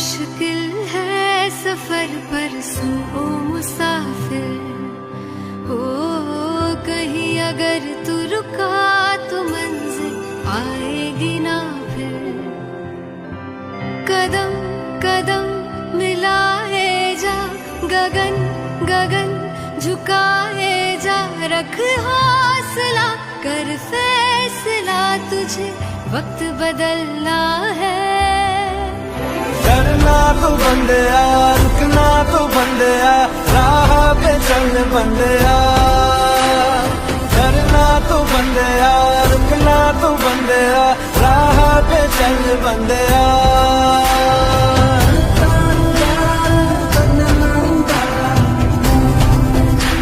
मुश्किल है सफर पर सुन ओ मुसाफिर, हो कहीं अगर तू रुका तो मंजिल आएगी ना फिर। कदम कदम मिलाए जा, गगन गगन झुकाए जा, रख हौसला कर फैसला, तुझे वक्त बदलना है। डरना तो बंदिया, रुकना तो बंदिया, राह पे चल बंदिया। डरना तो बंदिया, रुकना तो बंदिया, राह पे चल बंदिया।